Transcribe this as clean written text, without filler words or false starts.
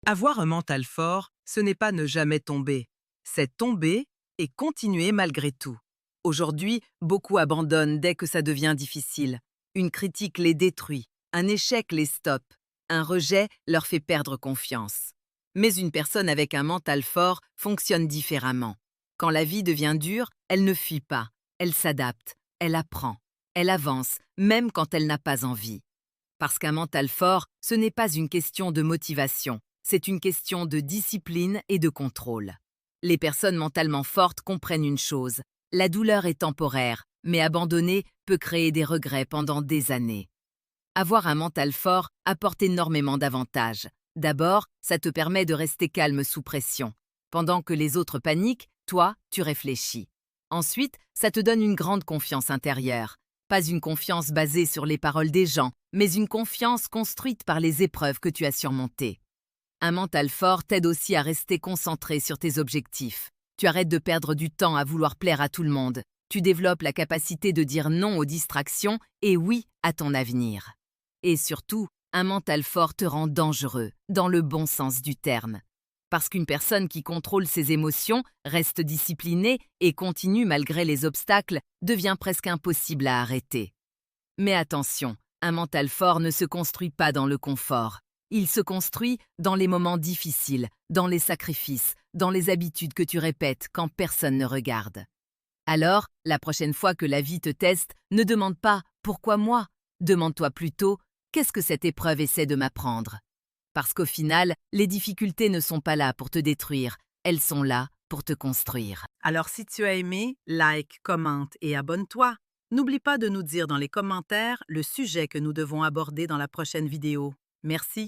Avoir un mental fort, ce n'est pas ne jamais tomber. C'est tomber et continuer malgré tout. Aujourd'hui, beaucoup abandonnent dès que ça devient difficile. Une critique les détruit, un échec les stoppe, un rejet leur fait perdre confiance. Mais une personne avec un mental fort fonctionne différemment. Quand la vie devient dure, elle ne fuit pas, elle s'adapte, elle apprend, elle avance, même quand elle n'a pas envie. Parce qu'un mental fort, ce n'est pas une question de motivation, c'est une question de discipline et de contrôle. Les personnes mentalement fortes comprennent une chose, la douleur est temporaire, mais abandonner peut créer des regrets pendant des années. Avoir un mental fort apporte énormément d'avantages. D'abord, ça te permet de rester calme sous pression. Pendant que les autres paniquent, toi, tu réfléchis. Ensuite, ça te donne une grande confiance intérieure. Pas une confiance basée sur les paroles des gens, mais une confiance construite par les épreuves que tu as surmontées. Un mental fort t'aide aussi à rester concentré sur tes objectifs. Tu arrêtes de perdre du temps à vouloir plaire à tout le monde. Tu développes la capacité de dire non aux distractions et oui à ton avenir. Et surtout, un mental fort te rend dangereux, dans le bon sens du terme. Parce qu'une personne qui contrôle ses émotions, reste disciplinée et continue malgré les obstacles, devient presque impossible à arrêter. Mais attention, un mental fort ne se construit pas dans le confort. Il se construit dans les moments difficiles, dans les sacrifices, dans les habitudes que tu répètes quand personne ne regarde. Alors, la prochaine fois que la vie te teste, ne demande pas « pourquoi moi ?». Demande-toi plutôt « qu'est-ce que cette épreuve essaie de m'apprendre ?» Parce qu'au final, les difficultés ne sont pas là pour te détruire, elles sont là pour te construire. Alors si tu as aimé, like, commente et abonne-toi. N'oublie pas de nous dire dans les commentaires le sujet que nous devons aborder dans la prochaine vidéo. Merci.